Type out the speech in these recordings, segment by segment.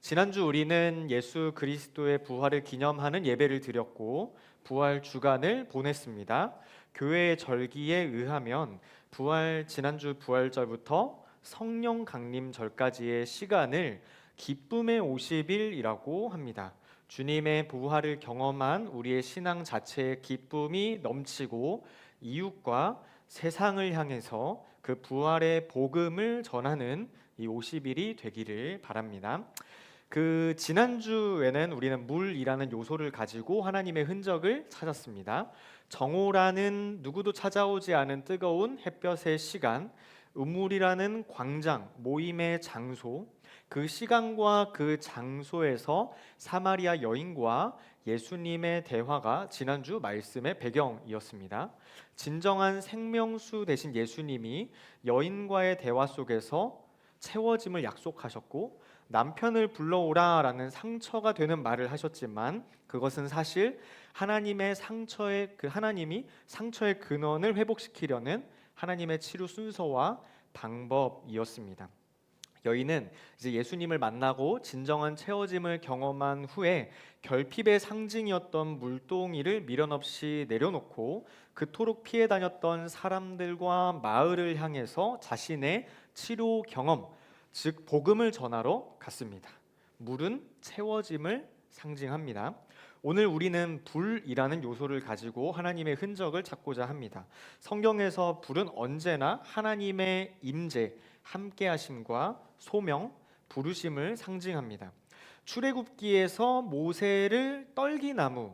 지난주 우리는 예수 그리스도의 부활을 기념하는 예배를 드렸고 부활 주간을 보냈습니다. 교회의 절기에 의하면 지난주 부활절부터 성령 강림절까지의 시간을 기쁨의 50일이라고 합니다. 주님의 부활을 경험한 우리의 신앙 자체의 기쁨이 넘치고 이웃과 세상을 향해서 그 부활의 복음을 전하는 이 50일이 되기를 바랍니다. 지난주에는 우리는 물이라는 요소를 가지고 하나님의 흔적을 찾았습니다. 정오라는 누구도 찾아오지 않은 뜨거운 햇볕의 시간, 우물이라는 광장, 모임의 장소, 그 시간과 그 장소에서 사마리아 여인과 예수님의 대화가 지난주 말씀의 배경이었습니다. 진정한 생명수 되신 예수님이 여인과의 대화 속에서 채워짐을 약속하셨고 남편을 불러오라라는 상처가 되는 말을 하셨지만 그것은 사실 하나님이 상처의 근원을 회복시키려는 하나님의 치료 순서와 방법이었습니다. 여인은 이제 예수님을 만나고 진정한 채워짐을 경험한 후에 결핍의 상징이었던 물동이를 미련 없이 내려놓고 그토록 피해 다녔던 사람들과 마을을 향해서 자신의 치료 경험, 즉 복음을 전하러 갔습니다. 물은 채워짐을 상징합니다. 오늘 우리는 불이라는 요소를 가지고 하나님의 흔적을 찾고자 합니다. 성경에서 불은 언제나 하나님의 임재, 함께하심과 소명, 부르심을 상징합니다. 출애굽기에서 모세를 떨기나무,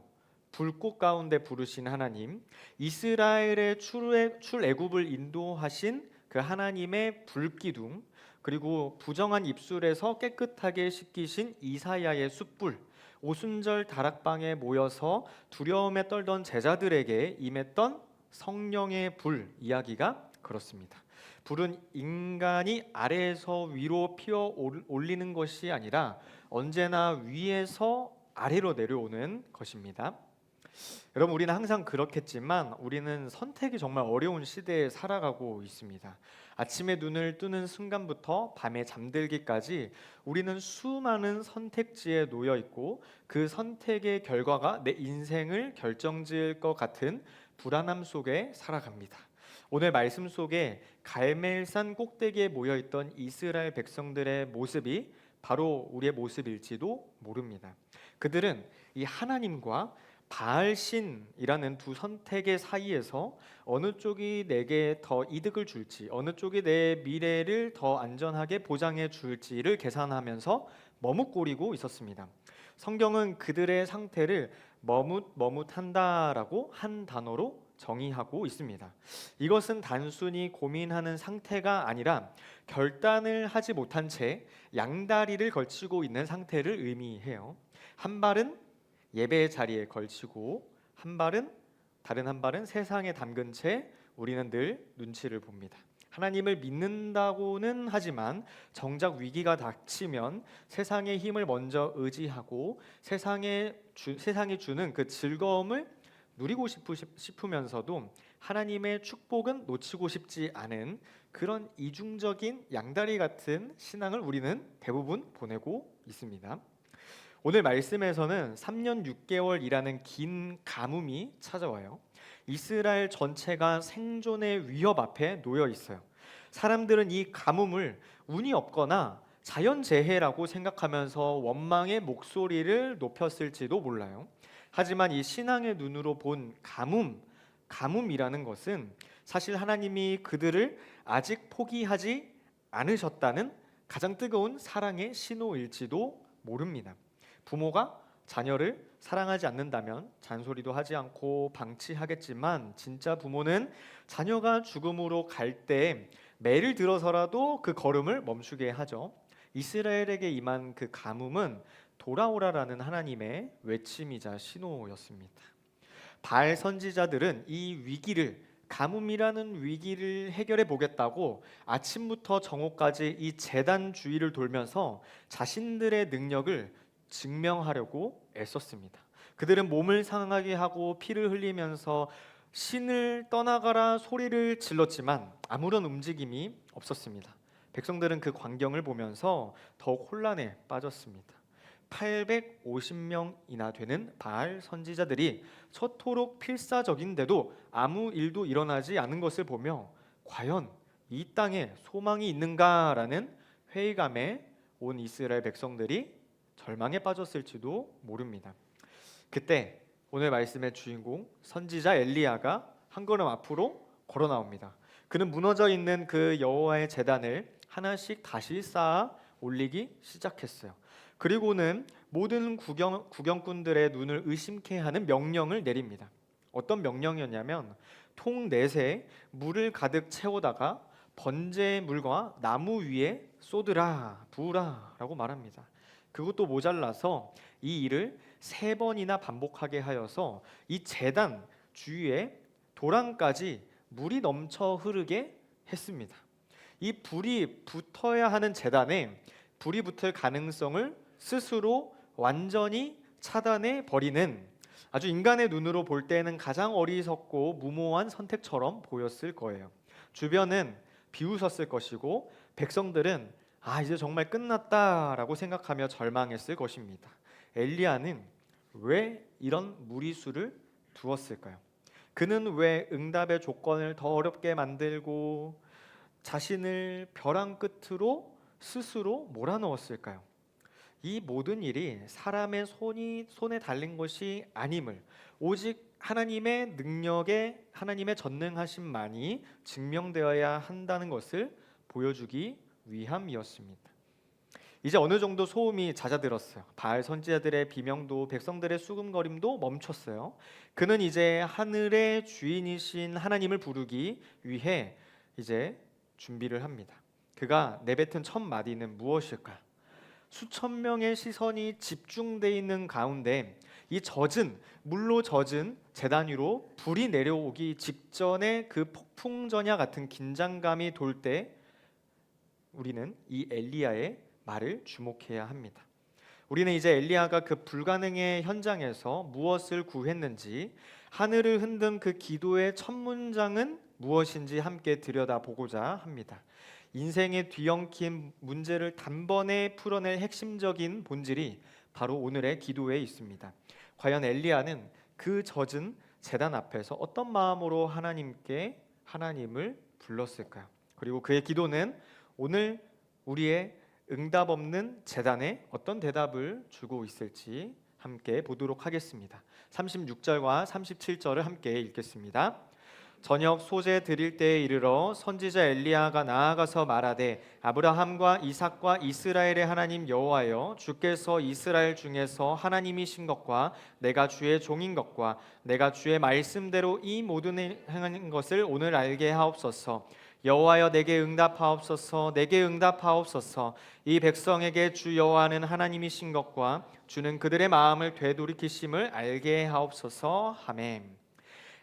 불꽃 가운데 부르신 하나님, 이스라엘의 출애굽을 인도하신 그 하나님의 불기둥, 그리고 부정한 입술에서 깨끗하게 씻기신 이사야의 숯불, 오순절 다락방에 모여서 두려움에 떨던 제자들에게 임했던 성령의 불 이야기가 그렇습니다. 불은 인간이 아래에서 위로 피어 올리는 것이 아니라 언제나 위에서 아래로 내려오는 것입니다. 여러분, 우리는 항상 그렇겠지만 우리는 선택이 정말 어려운 시대에 살아가고 있습니다. 아침에 눈을 뜨는 순간부터 밤에 잠들기까지 우리는 수많은 선택지에 놓여 있고 그 선택의 결과가 내 인생을 결정지을 것 같은 불안함 속에 살아갑니다. 오늘 말씀 속에 갈멜산 꼭대기에 모여 있던 이스라엘 백성들의 모습이 바로 우리의 모습일지도 모릅니다. 그들은 이 하나님과 바알신이라는 두 선택의 사이에서 어느 쪽이 내게 더 이득을 줄지, 어느 쪽이 내 미래를 더 안전하게 보장해 줄지를 계산하면서 머뭇거리고 있었습니다. 성경은 그들의 상태를 머뭇머뭇한다라고 한 단어로 정의하고 있습니다. 이것은 단순히 고민하는 상태가 아니라 결단을 하지 못한 채 양다리를 걸치고 있는 상태를 의미해요. 한 발은 예배의 자리에 걸치고 다른 한 발은 세상에 담근 채 우리는 늘 눈치를 봅니다. 하나님을 믿는다고는 하지만 정작 위기가 닥치면 세상의 힘을 먼저 의지하고 세상이 주는 그 즐거움을 누리고 싶으면서도 하나님의 축복은 놓치고 싶지 않은 그런 이중적인 양다리 같은 신앙을 우리는 대부분 보내고 있습니다. 오늘 말씀에서는 3년 6개월이라는 긴 가뭄이 찾아와요. 이스라엘 전체가 생존의 위협 앞에 놓여 있어요. 사람들은 이 가뭄을 운이 없거나 자연재해라고 생각하면서 원망의 목소리를 높였을지도 몰라요. 하지만 이 신앙의 눈으로 본 가뭄이라는 것은 사실 하나님이 그들을 아직 포기하지 않으셨다는 가장 뜨거운 사랑의 신호일지도 모릅니다. 부모가 자녀를 사랑하지 않는다면 잔소리도 하지 않고 방치하겠지만 진짜 부모는 자녀가 죽음으로 갈 때 매를 들어서라도 그 걸음을 멈추게 하죠. 이스라엘에게 임한 그 가뭄은 돌아오라라는 하나님의 외침이자 신호였습니다. 바알 선지자들은 가뭄이라는 위기를 해결해 보겠다고 아침부터 정오까지 이 제단 주위를 돌면서 자신들의 능력을 증명하려고 애썼습니다. 그들은 몸을 상하게 하고 피를 흘리면서 신을 떠나가라 소리를 질렀지만 아무런 움직임이 없었습니다. 백성들은 그 광경을 보면서 더욱 혼란에 빠졌습니다. 850명이나 되는 바알 선지자들이 저토록 필사적인데도 아무 일도 일어나지 않은 것을 보며 과연 이 땅에 소망이 있는가라는 회의감에 온 이스라엘 백성들이 절망에 빠졌을지도 모릅니다. 그때 오늘 말씀의 주인공 선지자 엘리야가 한 걸음 앞으로 걸어 나옵니다. 그는 무너져 있는 그 여호와의 제단을 하나씩 다시 쌓아 올리기 시작했어요. 그리고는 모든 구경꾼들의 눈을 의심케 하는 명령을 내립니다. 어떤 명령이었냐면 통 넷에 물을 가득 채우다가 번제의 물과 나무 위에 쏟으라 부으라 라고 말합니다. 그것도 모자라서 이 일을 3번이나 반복하게 하여서 이 제단 주위에 도랑까지 물이 넘쳐 흐르게 했습니다. 이 불이 붙어야 하는 제단에 불이 붙을 가능성을 스스로 완전히 차단해 버리는 아주 인간의 눈으로 볼 때는 가장 어리석고 무모한 선택처럼 보였을 거예요. 주변은 비웃었을 것이고 백성들은 이제 정말 끝났다라고 생각하며 절망했을 것입니다. 엘리야는 왜 이런 무리수를 두었을까요? 그는 왜 응답의 조건을 더 어렵게 만들고 자신을 벼랑 끝으로 스스로 몰아넣었을까요? 이 모든 일이 사람의 손에 달린 것이 아님을 오직 하나님의 능력에 하나님의 전능하심만이 증명되어야 한다는 것을 보여주기 위함이었습니다. 이제 어느 정도 소음이 잦아들었어요. 바알 선지자들의 비명도 백성들의 수금거림도 멈췄어요. 그는 이제 하늘의 주인이신 하나님을 부르기 위해 이제 준비를 합니다. 그가 내뱉은 첫 마디는 무엇일까요? 수천 명의 시선이 집중되어 있는 가운데 이 물로 젖은 제단 위로 불이 내려오기 직전에 그 폭풍전야 같은 긴장감이 돌 때 우리는 이 엘리야의 말을 주목해야 합니다. 우리는 이제 엘리야가 그 불가능의 현장에서 무엇을 구했는지, 하늘을 흔든 그 기도의 첫 문장은 무엇인지 함께 들여다보고자 합니다. 인생의 뒤엉킨 문제를 단번에 풀어낼 핵심적인 본질이 바로 오늘의 기도에 있습니다. 과연 엘리야는 그 젖은 제단 앞에서 어떤 마음으로 하나님을 불렀을까요? 그리고 그의 기도는 오늘 우리의 응답 없는 제단에 어떤 대답을 주고 있을지 함께 보도록 하겠습니다. 36절과 37절을 함께 읽겠습니다. 저녁 소재 드릴 때에 이르러 선지자 엘리야가 나아가서 말하되 아브라함과 이삭과 이스라엘의 하나님 여호와여, 주께서 이스라엘 중에서 하나님이신 것과 내가 주의 종인 것과 내가 주의 말씀대로 이 모든 일 행하는 것을 오늘 알게 하옵소서. 여호와여, 내게 응답하옵소서. 내게 응답하옵소서. 이 백성에게 주 여호와는 하나님이신 것과 주는 그들의 마음을 되돌이키심을 알게 하옵소서. 아멘.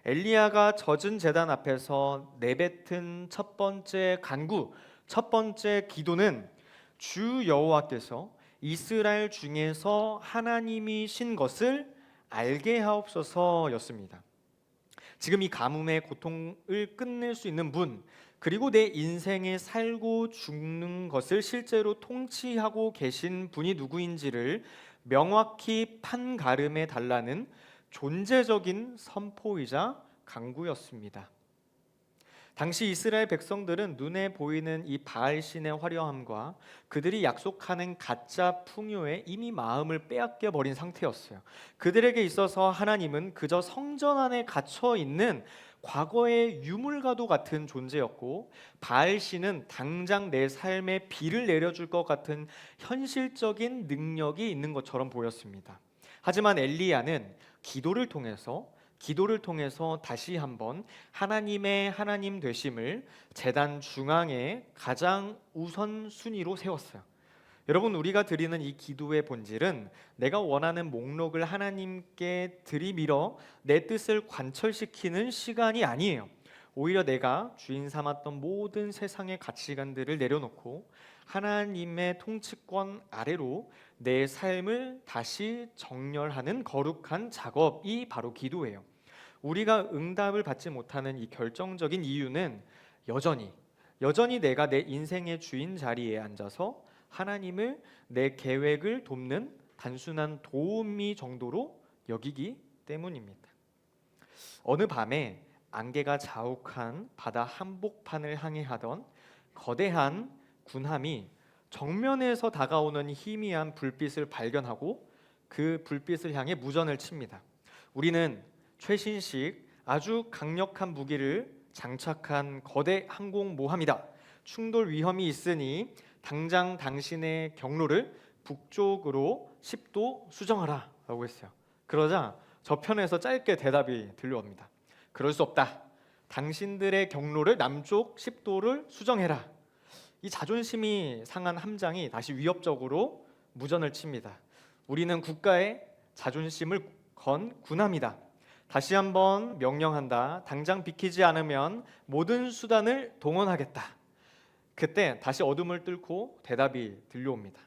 엘리야가 젖은 제단 앞에서 내뱉은 첫 번째 간구, 첫 번째 기도는 주 여호와께서 이스라엘 중에서 하나님이신 것을 알게 하옵소서였습니다. 지금 이 가뭄의 고통을 끝낼 수 있는 분, 그리고 내 인생에 살고 죽는 것을 실제로 통치하고 계신 분이 누구인지를 명확히 판가름해 달라는 존재적인 선포이자 강구였습니다. 당시 이스라엘 백성들은 눈에 보이는 이 바알 신의 화려함과 그들이 약속하는 가짜 풍요에 이미 마음을 빼앗겨 버린 상태였어요. 그들에게 있어서 하나님은 그저 성전 안에 갇혀 있는 과거의 유물과도 같은 존재였고, 바알 신은 당장 내 삶에 비를 내려줄 것 같은 현실적인 능력이 있는 것처럼 보였습니다. 하지만 엘리야는 기도를 통해서 다시 한번 하나님의 하나님 되심을 제단 중앙에 가장 우선순위로 세웠어요. 여러분, 우리가 드리는 이 기도의 본질은 내가 원하는 목록을 하나님께 들이밀어 내 뜻을 관철시키는 시간이 아니에요. 오히려 내가 주인 삼았던 모든 세상의 가치관들을 내려놓고 하나님의 통치권 아래로 내 삶을 다시 정렬하는 거룩한 작업이 바로 기도예요. 우리가 응답을 받지 못하는 이 결정적인 이유는 여전히 내가 내 인생의 주인 자리에 앉아서 하나님을 내 계획을 돕는 단순한 도우미 정도로 여기기 때문입니다. 어느 밤에 안개가 자욱한 바다 한복판을 항해하던 거대한 군함이 정면에서 다가오는 희미한 불빛을 발견하고 그 불빛을 향해 무전을 칩니다. 우리는 최신식 아주 강력한 무기를 장착한 거대 항공모함이다. 충돌 위험이 있으니 당장 당신의 경로를 북쪽으로 10도 수정하라 라고 했어요. 그러자 저편에서 짧게 대답이 들려옵니다. 그럴 수 없다. 당신들의 경로를 남쪽 10도를 수정해라. 이 자존심이 상한 함장이 다시 위협적으로 무전을 칩니다. 우리는 국가의 자존심을 건 군함이다. 다시 한번 명령한다. 당장 비키지 않으면 모든 수단을 동원하겠다. 그때 다시 어둠을 뚫고 대답이 들려옵니다.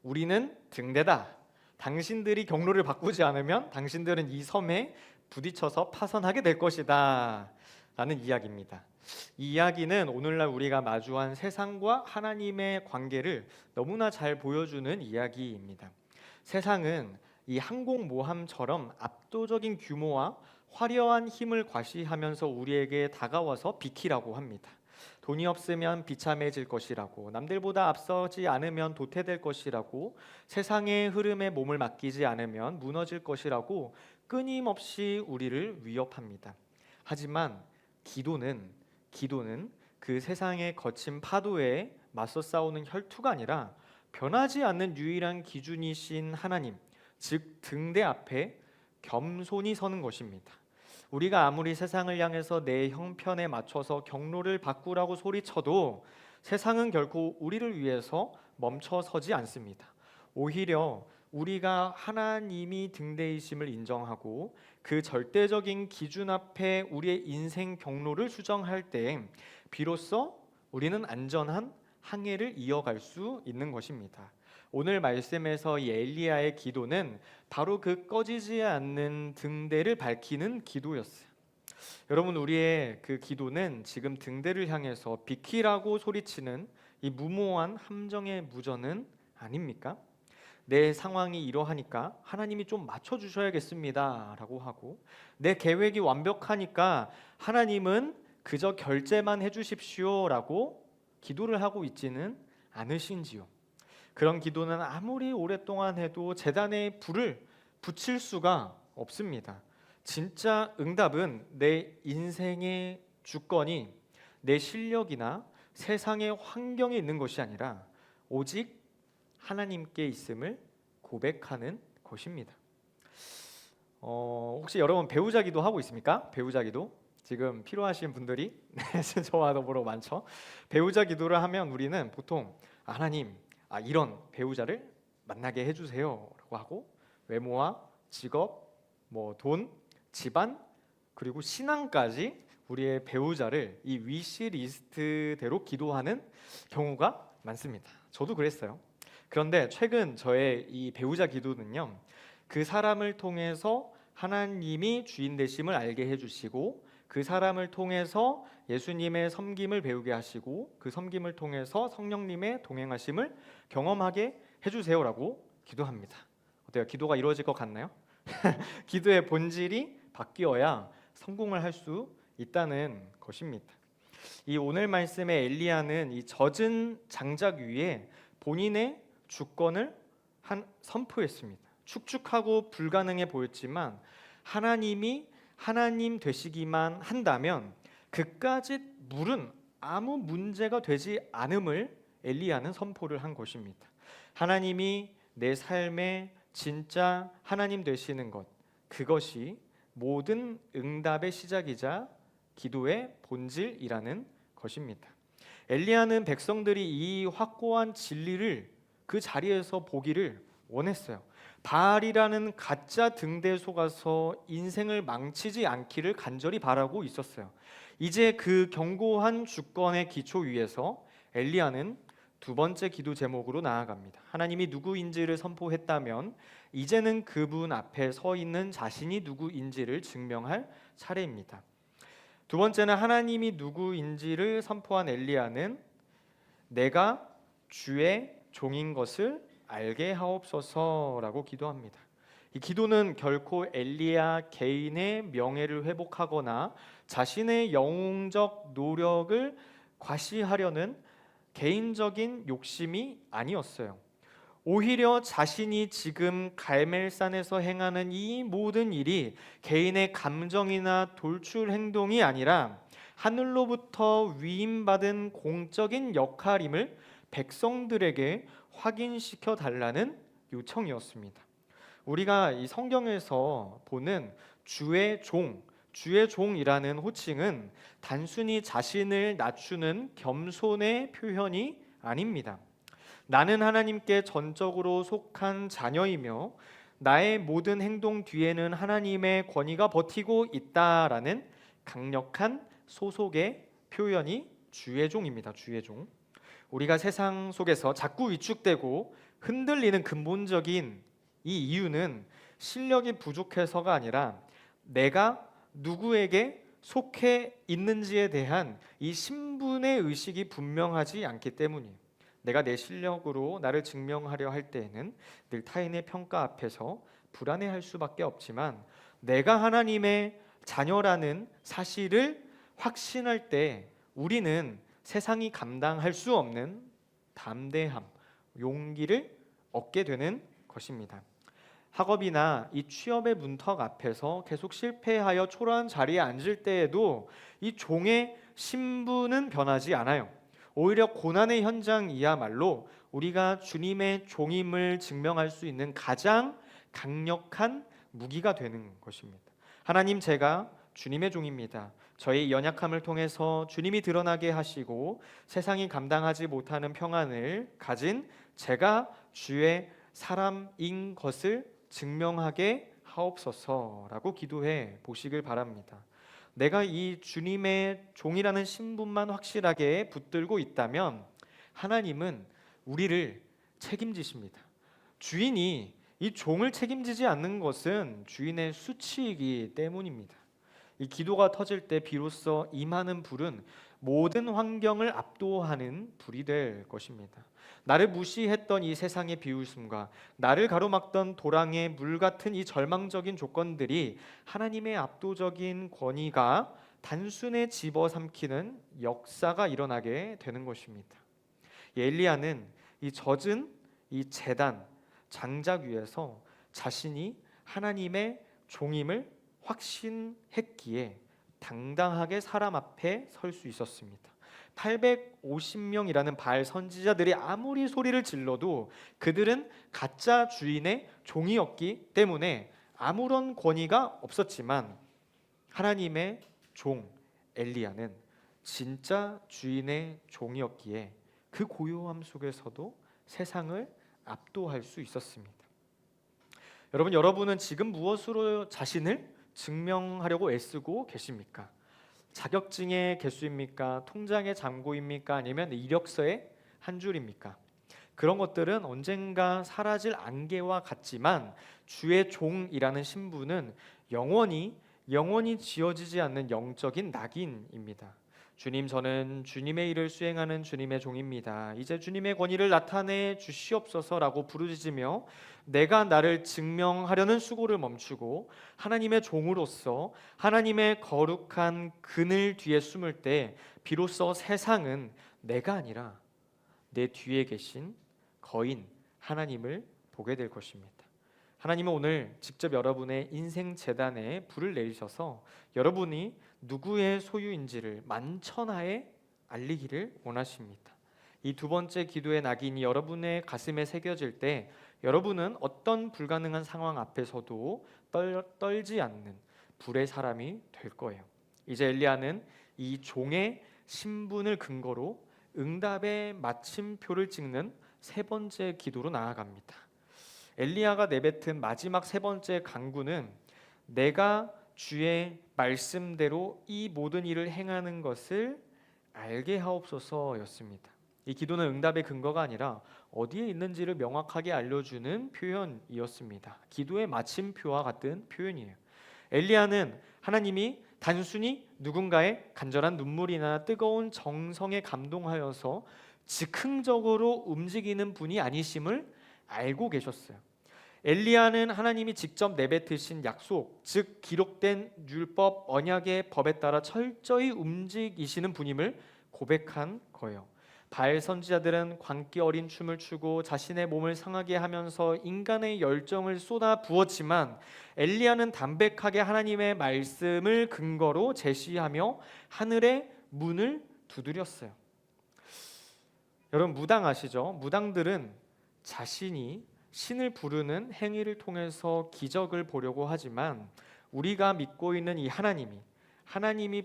우리는 등대다. 당신들이 경로를 바꾸지 않으면 당신들은 이 섬에 부딪혀서 파선하게 될 것이다 라는 이야기입니다. 이 이야기는 오늘날 우리가 마주한 세상과 하나님의 관계를 너무나 잘 보여주는 이야기입니다. 세상은 이 항공모함처럼 압도적인 규모와 화려한 힘을 과시하면서 우리에게 다가와서 비키라고 합니다. 돈이 없으면 비참해질 것이라고, 남들보다 앞서지 않으면 도태될 것이라고, 세상의 흐름에 몸을 맡기지 않으면 무너질 것이라고 끊임없이 우리를 위협합니다. 하지만 기도는 그 세상의 거친 파도에 맞서 싸우는 혈투가 아니라 변하지 않는 유일한 기준이신 하나님, 즉 등대 앞에 겸손히 서는 것입니다. 우리가 아무리 세상을 향해서 내 형편에 맞춰서 경로를 바꾸라고 소리쳐도 세상은 결코 우리를 위해서 멈춰서지 않습니다. 오히려 우리가 하나님이 등대이심을 인정하고 그 절대적인 기준 앞에 우리의 인생 경로를 수정할 때 비로소 우리는 안전한 항해를 이어갈 수 있는 것입니다. 오늘 말씀에서 이 엘리야의 기도는 바로 그 꺼지지 않는 등대를 밝히는 기도였어요. 여러분, 우리의 그 기도는 지금 등대를 향해서 비키라고 소리치는 이 무모한 함정의 무전은 아닙니까? 내 상황이 이러하니까 하나님이 좀 맞춰주셔야겠습니다 라고 하고, 내 계획이 완벽하니까 하나님은 그저 결제만 해주십시오 라고 기도를 하고 있지는 않으신지요? 그런 기도는 아무리 오랫동안 해도 제단에 불을 붙일 수가 없습니다. 진짜 응답은 내 인생의 주권이 내 실력이나 세상의 환경에 있는 것이 아니라 오직 하나님께 있음을 고백하는 것입니다. 혹시 여러분 배우자 기도 하고 있습니까? 배우자 기도? 지금 필요하신 분들이 저와 더불어 많죠. 배우자 기도를 하면 우리는 보통 하나님, 이런 배우자를 만나게 해주세요 라고 하고, 외모와 직업, 돈, 집안, 그리고 신앙까지 우리의 배우자를 이 위시리스트대로 기도하는 경우가 많습니다. 저도 그랬어요. 그런데 최근 저의 이 배우자 기도는요, 그 사람을 통해서 하나님이 주인 되심을 알게 해주시고, 그 사람을 통해서 예수님의 섬김을 배우게 하시고, 그 섬김을 통해서 성령님의 동행하심을 경험하게 해주세요라고 기도합니다. 어때요? 기도가 이루어질 것 같나요? 기도의 본질이 바뀌어야 성공을 할 수 있다는 것입니다. 이 오늘 말씀의 엘리야는 이 젖은 장작 위에 본인의 주권을 선포했습니다. 축축하고 불가능해 보였지만 하나님이 하나님 되시기만 한다면 그까짓 물은 아무 문제가 되지 않음을 엘리야는 선포를 한 것입니다. 하나님이 내 삶의 진짜 하나님 되시는 것, 그것이 모든 응답의 시작이자 기도의 본질이라는 것입니다. 엘리야는 백성들이 이 확고한 진리를 그 자리에서 보기를 원했어요. 바알이라는 가짜 등대에 속아서 인생을 망치지 않기를 간절히 바라고 있었어요. 이제 그 견고한 주권의 기초 위에서 엘리야는 두 번째 기도 제목으로 나아갑니다. 하나님이 누구인지를 선포했다면 이제는 그분 앞에 서 있는 자신이 누구인지를 증명할 차례입니다. 두 번째는 하나님이 누구인지를 선포한 엘리야는 내가 주의 종인 것을 알게 하옵소서라고 기도합니다. 이 기도는 결코 엘리야 개인의 명예를 회복하거나 자신의 영웅적 노력을 과시하려는 개인적인 욕심이 아니었어요. 오히려 자신이 지금 갈멜산에서 행하는 이 모든 일이 개인의 감정이나 돌출 행동이 아니라 하늘로부터 위임받은 공적인 역할임을 백성들에게 확인시켜 달라는 요청이었습니다. 우리가 이 성경에서 보는 주의 종이라는 호칭은 단순히 자신을 낮추는 겸손의 표현이 아닙니다. 나는 하나님께 전적으로 속한 자녀이며 나의 모든 행동 뒤에는 하나님의 권위가 버티고 있다라는 강력한 소속의 표현이 주의 종입니다. 주의 종. 우리가 세상 속에서 자꾸 위축되고 흔들리는 근본적인 이 이유는 실력이 부족해서가 아니라 내가 누구에게 속해 있는지에 대한 이 신분의 의식이 분명하지 않기 때문이에요. 내가 내 실력으로 나를 증명하려 할 때에는 늘 타인의 평가 앞에서 불안해할 수밖에 없지만 내가 하나님의 자녀라는 사실을 확신할 때 우리는 세상이 감당할 수 없는 담대함, 용기를 얻게 되는 것입니다. 학업이나 이 취업의 문턱 앞에서 계속 실패하여 초라한 자리에 앉을 때에도 이 종의 신분은 변하지 않아요. 오히려 고난의 현장이야말로 우리가 주님의 종임을 증명할 수 있는 가장 강력한 무기가 되는 것입니다. 하나님, 제가 주님의 종입니다. 저의 연약함을 통해서 주님이 드러나게 하시고 세상이 감당하지 못하는 평안을 가진 제가 주의 사람인 것을 증명하게 하옵소서라고 기도해 보시길 바랍니다. 내가 이 주님의 종이라는 신분만 확실하게 붙들고 있다면 하나님은 우리를 책임지십니다. 주인이 이 종을 책임지지 않는 것은 주인의 수치이기 때문입니다. 이 기도가 터질 때 비로소 임하는 불은 모든 환경을 압도하는 불이 될 것입니다. 나를 무시했던 이 세상의 비웃음과 나를 가로막던 도랑의 물 같은 이 절망적인 조건들이 하나님의 압도적인 권위가 단순에 집어삼키는 역사가 일어나게 되는 것입니다. 엘리야는 이 젖은 이 제단 장작 위에서 자신이 하나님의 종임을 확신했기에 당당하게 사람 앞에 설 수 있었습니다. 850명이라는 바알 선지자들이 아무리 소리를 질러도 그들은 가짜 주인의 종이었기 때문에 아무런 권위가 없었지만 하나님의 종 엘리야는 진짜 주인의 종이었기에 그 고요함 속에서도 세상을 압도할 수 있었습니다. 여러분은 지금 무엇으로 자신을 증명하려고 애쓰고 계십니까? 자격증의 개수입니까? 통장의 잔고입니까? 아니면 이력서의 한 줄입니까? 그런 것들은 언젠가 사라질 안개와 같지만 주의 종이라는 신분은 영원히 지워지지 않는 영적인 낙인입니다. 주님, 저는 주님의 일을 수행하는 주님의 종입니다. 이제 주님의 권위를 나타내 주시옵소서라고 부르짖으며 내가 나를 증명하려는 수고를 멈추고 하나님의 종으로서 하나님의 거룩한 그늘 뒤에 숨을 때 비로소 세상은 내가 아니라 내 뒤에 계신 거인 하나님을 보게 될 것입니다. 하나님은 오늘 직접 여러분의 인생 재단에 불을 내리셔서 여러분이 누구의 소유인지를 만천하에 알리기를 원하십니다. 이 두 번째 기도의 낙인이 여러분의 가슴에 새겨질 때 여러분은 어떤 불가능한 상황 앞에서도 떨지 않는 불의 사람이 될 거예요. 이제 엘리야는 이 종의 신분을 근거로 응답의 마침표를 찍는 세 번째 기도로 나아갑니다. 엘리야가 내뱉은 마지막 세 번째 간구는 내가 주의 말씀대로 이 모든 일을 행하는 것을 알게 하옵소서였습니다. 이 기도는 응답의 근거가 아니라 어디에 있는지를 명확하게 알려주는 표현이었습니다. 기도의 마침표와 같은 표현이에요. 엘리야는 하나님이 단순히 누군가의 간절한 눈물이나 뜨거운 정성에 감동하여서 즉흥적으로 움직이는 분이 아니심을 알고 계셨어요. 엘리야는 하나님이 직접 내뱉으신 약속, 즉 기록된 율법, 언약의 법에 따라 철저히 움직이시는 분임을 고백한 거예요. 바알 선지자들은 광기 어린 춤을 추고 자신의 몸을 상하게 하면서 인간의 열정을 쏟아 부었지만 엘리야는 담백하게 하나님의 말씀을 근거로 제시하며 하늘의 문을 두드렸어요. 여러분 무당 아시죠? 무당들은 자신이 신을 부르는 행위를 통해서 기적을 보려고 하지만 우리가 믿고 있는 이 하나님이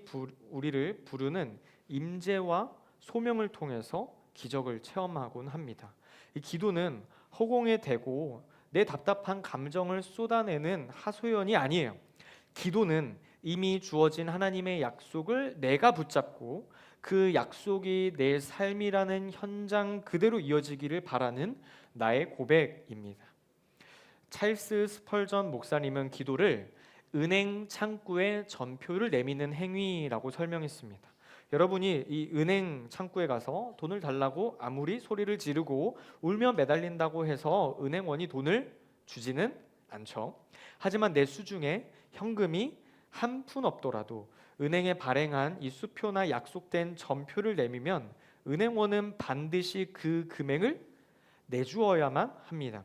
우리를 부르는 임재와 소명을 통해서 기적을 체험하곤 합니다. 이 기도는 허공에 대고 내 답답한 감정을 쏟아내는 하소연이 아니에요. 기도는 이미 주어진 하나님의 약속을 내가 붙잡고 그 약속이 내 삶이라는 현장 그대로 이어지기를 바라는 나의 고백입니다. 찰스 스펄전 목사님은 기도를 은행 창구에 전표를 내미는 행위라고 설명했습니다. 여러분이 이 은행 창구에 가서 돈을 달라고 아무리 소리를 지르고 울며 매달린다고 해서 은행원이 돈을 주지는 않죠. 하지만 내 수중에 현금이 한 푼 없더라도 은행에 발행한 이 수표나 약속된 전표를 내미면 은행원은 반드시 그 금액을 내주어야만 합니다.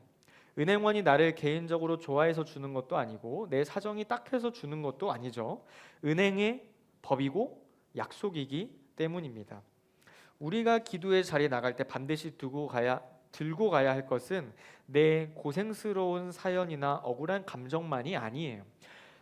은행원이 나를 개인적으로 좋아해서 주는 것도 아니고 내 사정이 딱해서 주는 것도 아니죠. 은행의 법이고 약속이기 때문입니다. 우리가 기도의 자리에 나갈 때 반드시 들고 가야 할 것은 내 고생스러운 사연이나 억울한 감정만이 아니에요.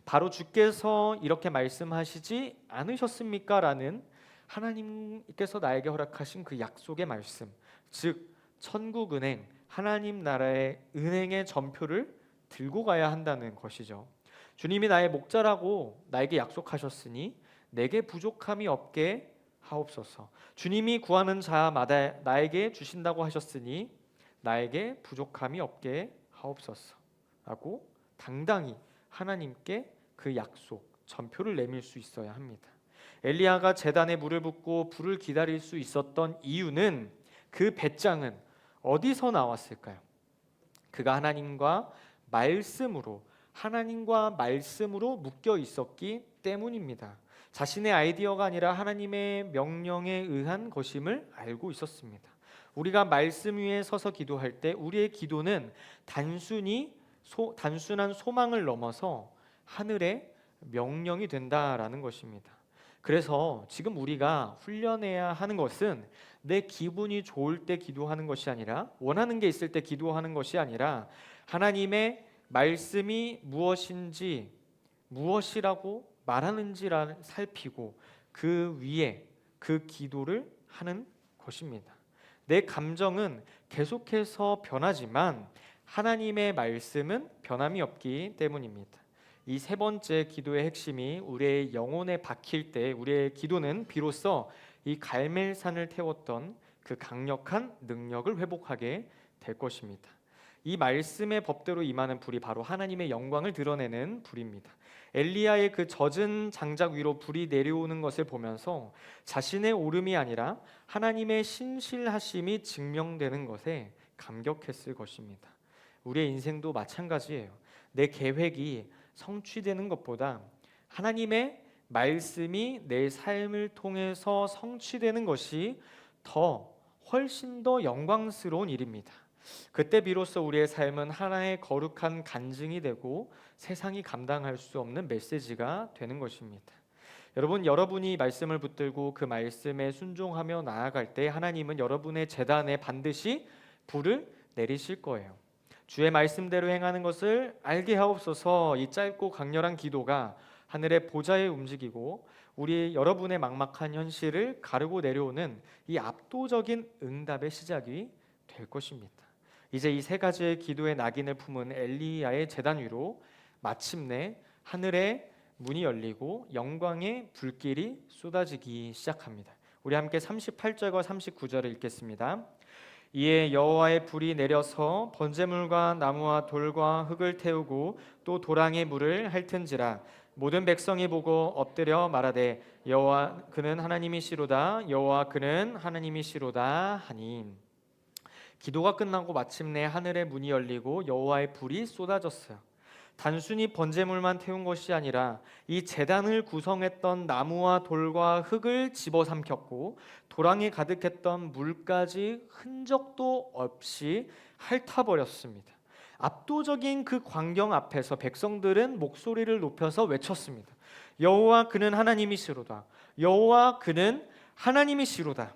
바로 주께서 이렇게 말씀하시지 않으셨습니까? 라는 하나님께서 나에게 허락하신 그 약속의 말씀, 즉 천국 은행, 하나님 나라의 은행의 전표를 들고 가야 한다는 것이죠. 주님이 나의 목자라고 나에게 약속하셨으니 내게 부족함이 없게 하옵소서. 주님이 구하는 자마다 나에게 주신다고 하셨으니 나에게 부족함이 없게 하옵소서 라고 당당히 하나님께 그 약속, 전표를 내밀 수 있어야 합니다. 엘리야가 제단에 물을 붓고 불을 기다릴 수 있었던 이유는 그 배짱은 어디서 나왔을까요? 그가 하나님과 말씀으로 묶여 있었기 때문입니다. 자신의 아이디어가 아니라 하나님의 명령에 의한 것임을 알고 있었습니다. 우리가 말씀 위에 서서 기도할 때 우리의 기도는 단순한 소망을 넘어서 하늘의 명령이 된다라는 것입니다. 그래서 지금 우리가 훈련해야 하는 것은 내 기분이 좋을 때 기도하는 것이 아니라, 원하는 게 있을 때 기도하는 것이 아니라, 하나님의 말씀이 무엇이라고 말하는지를 살피고 그 위에 그 기도를 하는 것입니다. 내 감정은 계속해서 변하지만 하나님의 말씀은 변함이 없기 때문입니다. 이 세 번째 기도의 핵심이 우리의 영혼에 박힐 때 우리의 기도는 비로소 이 갈멜산을 태웠던 그 강력한 능력을 회복하게 될 것입니다. 이 말씀의 법대로 임하는 불이 바로 하나님의 영광을 드러내는 불입니다. 엘리야의 그 젖은 장작 위로 불이 내려오는 것을 보면서 자신의 오름이 아니라 하나님의 신실하심이 증명되는 것에 감격했을 것입니다. 우리의 인생도 마찬가지예요. 내 계획이 성취되는 것보다 하나님의 말씀이 내 삶을 통해서 성취되는 것이 훨씬 더 영광스러운 일입니다. 그때 비로소 우리의 삶은 하나의 거룩한 간증이 되고 세상이 감당할 수 없는 메시지가 되는 것입니다. 여러분이 말씀을 붙들고 그 말씀에 순종하며 나아갈 때 하나님은 여러분의 제단에 반드시 불을 내리실 거예요. 주의 말씀대로 행하는 것을 알게 하옵소서. 이 짧고 강렬한 기도가 하늘의 보좌에 움직이고 여러분의 막막한 현실을 가르고 내려오는 이 압도적인 응답의 시작이 될 것입니다. 이제 이 세 가지의 기도의 낙인을 품은 엘리야의 제단 위로 마침내 하늘의 문이 열리고 영광의 불길이 쏟아지기 시작합니다. 우리 함께 38절과 39절을 읽겠습니다. 이에 여호와의 불이 내려서 번제물과 나무와 돌과 흙을 태우고 또 도랑의 물을 핥은지라. 모든 백성이 보고 엎드려 말하되 여호와 그는 하나님이시로다, 여호와 그는 하나님이시로다 하니. 기도가 끝나고 마침내 하늘의 문이 열리고 여호와의 불이 쏟아졌어요. 단순히 번제물만 태운 것이 아니라 이 제단을 구성했던 나무와 돌과 흙을 집어삼켰고 도랑이 가득했던 물까지 흔적도 없이 핥아버렸습니다. 압도적인 그 광경 앞에서 백성들은 목소리를 높여서 외쳤습니다. 여호와 그는 하나님이시로다. 여호와 그는 하나님이시로다.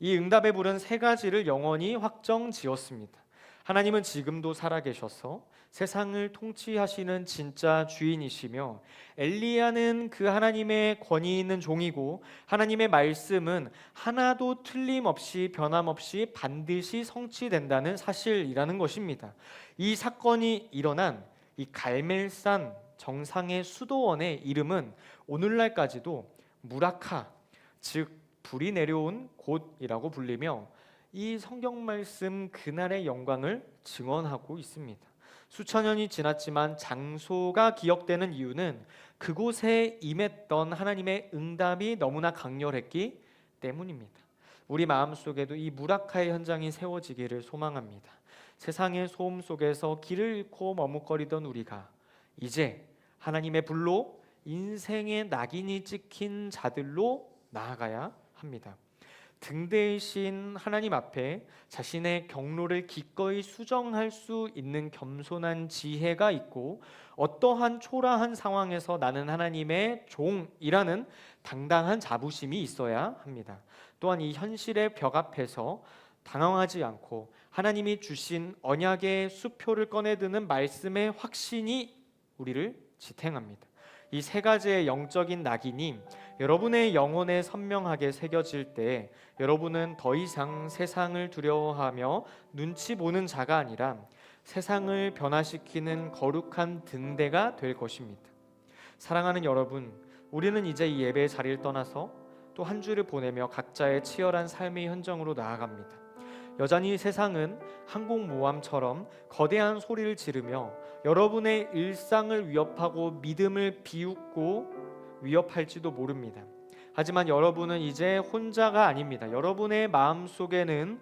이 응답의 불은 세 가지를 영원히 확정지었습니다. 하나님은 지금도 살아계셔서 세상을 통치하시는 진짜 주인이시며 엘리야는 그 하나님의 권위 있는 종이고 하나님의 말씀은 하나도 틀림없이 변함없이 반드시 성취된다는 사실이라는 것입니다. 이 사건이 일어난 이 갈멜산 정상의 수도원의 이름은 오늘날까지도 무라카, 즉 불이 내려온 곳이라고 불리며 이 성경 말씀 그날의 영광을 증언하고 있습니다. 수천 년이 지났지만 장소가 기억되는 이유는 그곳에 임했던 하나님의 응답이 너무나 강렬했기 때문입니다. 우리 마음속에도 이 무라카의 현장이 세워지기를 소망합니다. 세상의 소음 속에서 길을 잃고 머뭇거리던 우리가 이제 하나님의 불로 인생의 낙인이 찍힌 자들로 나아가야 합니다. 등대이신 하나님 앞에 자신의 경로를 기꺼이 수정할 수 있는 겸손한 지혜가 있고 어떠한 초라한 상황에서 나는 하나님의 종이라는 당당한 자부심이 있어야 합니다. 또한 이 현실의 벽 앞에서 당황하지 않고 하나님이 주신 언약의 수표를 꺼내드는 말씀의 확신이 우리를 지탱합니다. 이 세 가지의 영적인 낙인이 여러분의 영혼에 선명하게 새겨질 때 여러분은 더 이상 세상을 두려워하며 눈치 보는 자가 아니라 세상을 변화시키는 거룩한 등대가 될 것입니다. 사랑하는 여러분, 우리는 이제 이 예배의 자리를 떠나서 또 한 주를 보내며 각자의 치열한 삶의 현장으로 나아갑니다. 여전히 세상은 항공모함처럼 거대한 소리를 지르며 여러분의 일상을 위협하고 믿음을 비웃고 위협할지도 모릅니다. 하지만 여러분은 이제 혼자가 아닙니다. 여러분의 마음속에는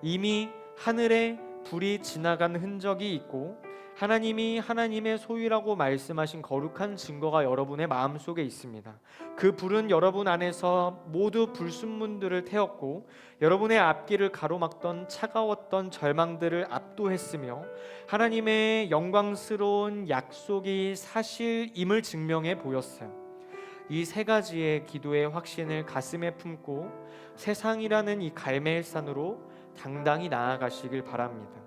이미 하늘에 불이 지나간 흔적이 있고 하나님이 하나님의 소유라고 말씀하신 거룩한 증거가 여러분의 마음속에 있습니다. 그 불은 여러분 안에서 모두 불순물들을 태웠고 여러분의 앞길을 가로막던 차가웠던 절망들을 압도했으며 하나님의 영광스러운 약속이 사실임을 증명해 보였어요. 이 세 가지의 기도의 확신을 가슴에 품고 세상이라는 이 갈멜산으로 당당히 나아가시길 바랍니다.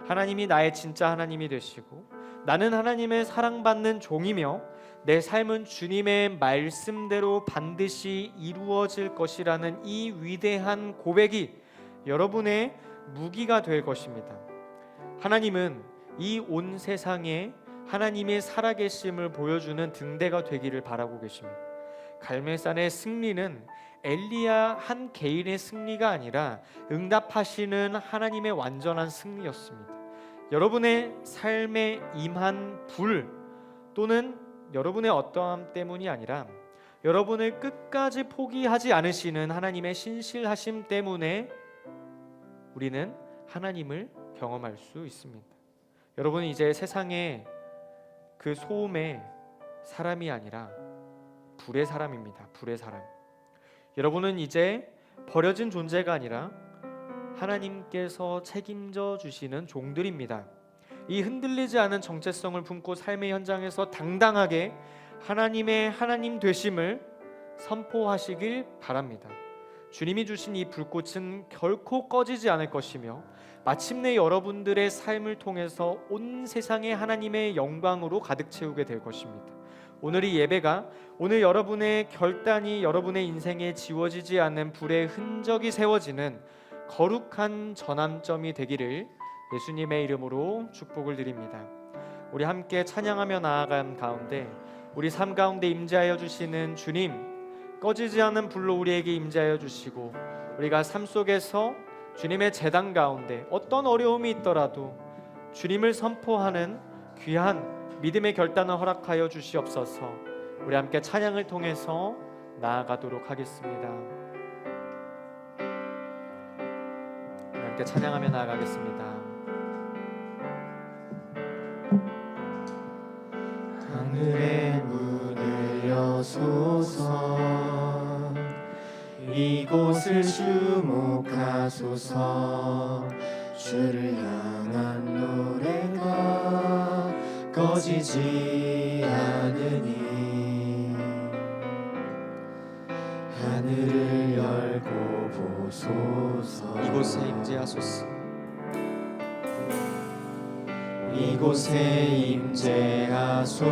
하나님이 나의 진짜 하나님이 되시고 나는 하나님의 사랑받는 종이며 내 삶은 주님의 말씀대로 반드시 이루어질 것이라는 이 위대한 고백이 여러분의 무기가 될 것입니다. 하나님은 이 온 세상에 하나님의 살아계심을 보여주는 등대가 되기를 바라고 계십니다. 갈멜산의 승리는 엘리야 한 개인의 승리가 아니라 응답하시는 하나님의 완전한 승리였습니다. 여러분의 삶에 임한 불 또는 여러분의 어떠함 때문이 아니라 여러분을 끝까지 포기하지 않으시는 하나님의 신실하심 때문에 우리는 하나님을 경험할 수 있습니다. 여러분은 이제 세상의 그 소음의 사람이 아니라 불의 사람입니다. 불의 사람. 여러분은 이제 버려진 존재가 아니라 하나님께서 책임져 주시는 종들입니다. 이 흔들리지 않은 정체성을 품고 삶의 현장에서 당당하게 하나님의 하나님 되심을 선포하시길 바랍니다. 주님이 주신 이 불꽃은 결코 꺼지지 않을 것이며 마침내 여러분들의 삶을 통해서 온 세상에 하나님의 영광으로 가득 채우게 될 것입니다. 오늘 이 예배가 오늘 여러분의 결단이 여러분의 인생에 지워지지 않는 불의 흔적이 세워지는 거룩한 전환점이 되기를 예수님의 이름으로 축복을 드립니다. 우리 함께 찬양하며 나아간 가운데 우리 삶 가운데 임재하여 주시는 주님, 꺼지지 않는 불로 우리에게 임재하여 주시고 우리가 삶 속에서 주님의 제단 가운데 어떤 어려움이 있더라도 주님을 선포하는 귀한 믿음의 결단을 허락하여 주시옵소서. 우리 함께 찬양을 통해서 나아가도록 하겠습니다. 함께 찬양하며 나아가겠습니다. 하늘의 문을 여소서, 이곳을 주목하소서. 주를 향한 노래가 꺼지지 않으니 하늘을 열고 보소서. 이곳에 임재하소서. 이곳에 임재하소서.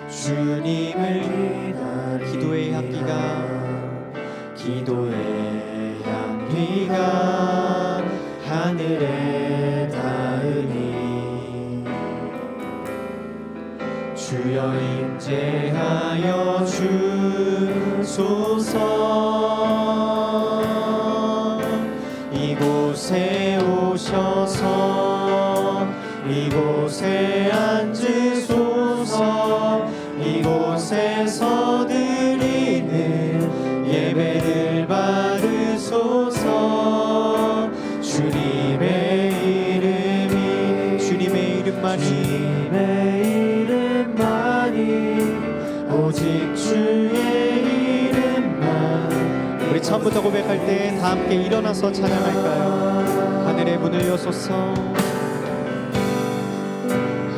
주님을 기다리며 기도의 향기가 기도의 향기가 하늘에 닿으니 주여 임재하여 주소서. 이곳에 오셔서 이곳에 앉으소서. 이곳에서 드리는 예배를 받으소서. 주님의 이름만이 오직 주의 이름만. 우리 처음부터 고백할 때 다 함께 일어나서 찬양할까요? 하늘의 문을 여소서.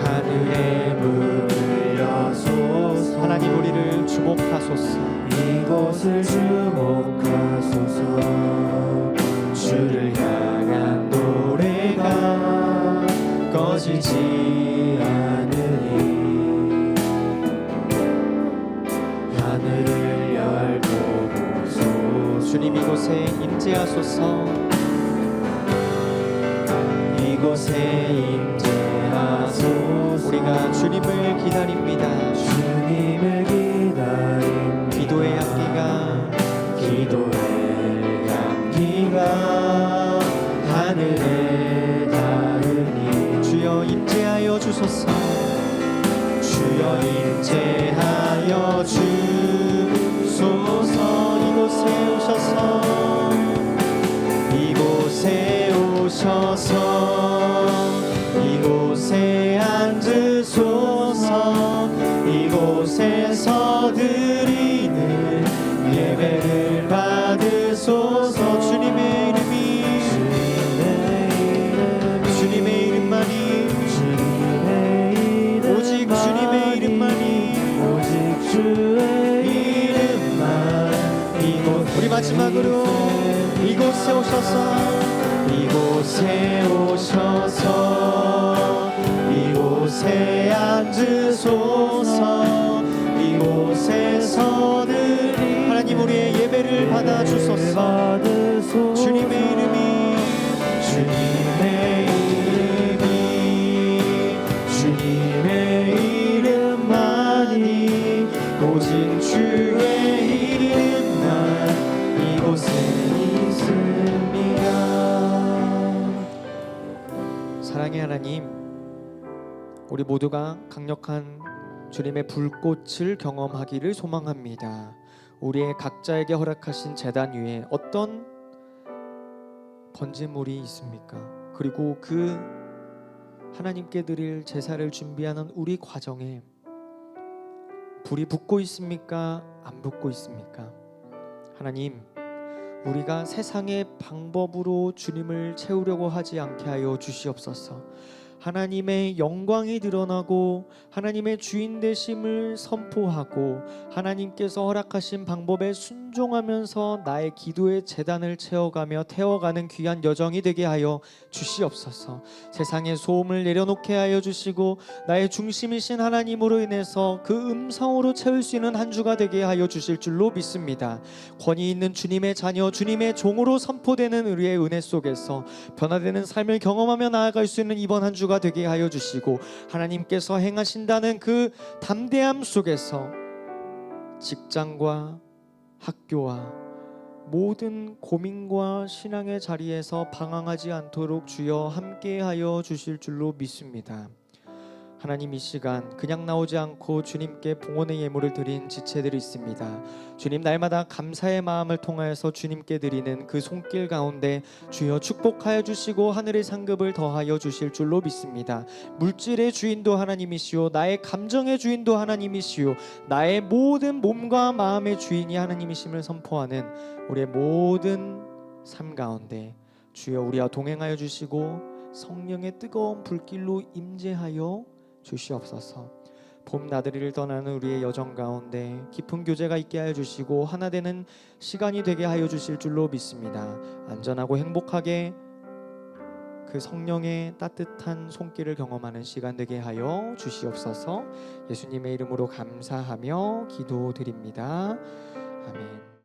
하늘의 문을 여소서. 하나님 우리를 주목하소서. 이곳을 주목하소서. 주를 향한 노래가 꺼지지 않으니 하늘을 열고 보소서. 주님 이곳에 임재하소서. 이곳에 임재하소서. 우리가 주님을 기다립니다. 주님을 기다림. 기도의 향기가 기도의 향기가 하늘에 닿으니 주여 임재하여 주소서. 주여 임재하여 주소서. 이곳에 오셔서 이곳에 오셔서 이곳에 앉으소서. 이곳에서 드리는 예배를 받으소서. 주님의 이름만이 오직 주님의 이름만이 오직 주의 이름만. 우리 마지막으로 이곳에 오셔서 이곳에 오셔서 이곳에 앉으소서. 이곳에서 드리 하나님 우리의 예배를 받아 주소서. 주님의 이름이 주님의 이름만이 오직 주의 이름만 이곳에 있습니다. 사랑의 하나님, 우리 모두가 강력한 주님의 불꽃을 경험하기를 소망합니다. 우리의 각자에게 허락하신 제단 위에 어떤 번제물이 있습니까? 그리고 그 하나님께 드릴 제사를 준비하는 우리 과정에 불이 붙고 있습니까? 안 붙고 있습니까? 하나님, 우리가 세상의 방법으로 주님을 채우려고 하지 않게 하여 주시옵소서. 하나님의 영광이 드러나고 하나님의 주인 되심을 선포하고 하나님께서 허락하신 방법에 순종하면서 나의 기도의 제단을 채워가며 태워가는 귀한 여정이 되게 하여 주시옵소서. 세상의 소음을 내려놓게 하여 주시고 나의 중심이신 하나님으로 인해서 그 음성으로 채울 수 있는 한 주가 되게 하여 주실 줄로 믿습니다. 권위 있는 주님의 자녀, 주님의 종으로 선포되는 우리의 은혜 속에서 변화되는 삶을 경험하며 나아갈 수 있는 이번 한 주가 되게 하여 주시고 하나님께서 행하신다는 그 담대함 속에서 직장과 학교와 모든 고민과 신앙의 자리에서 방황하지 않도록 주여 함께하여 주실 줄로 믿습니다. 하나님, 이 시간 그냥 나오지 않고 주님께 봉헌의 예물을 드린 지체들이 있습니다. 주님, 날마다 감사의 마음을 통하여서 주님께 드리는 그 손길 가운데 주여 축복하여 주시고 하늘의 상급을 더하여 주실 줄로 믿습니다. 물질의 주인도 하나님이시오, 나의 감정의 주인도 하나님이시오, 나의 모든 몸과 마음의 주인이 하나님이심을 선포하는 우리의 모든 삶 가운데 주여 우리와 동행하여 주시고 성령의 뜨거운 불길로 임재하여 주시옵소서. 봄 나들이를 떠나는 우리의 여정 가운데 깊은 교제가 있게 하여 주시고 하나 되는 시간이 되게 하여 주실 줄로 믿습니다. 안전하고 행복하게 그 성령의 따뜻한 손길을 경험하는 시간 되게 하여 주시옵소서. 예수님의 이름으로 감사하며 기도드립니다. 아멘.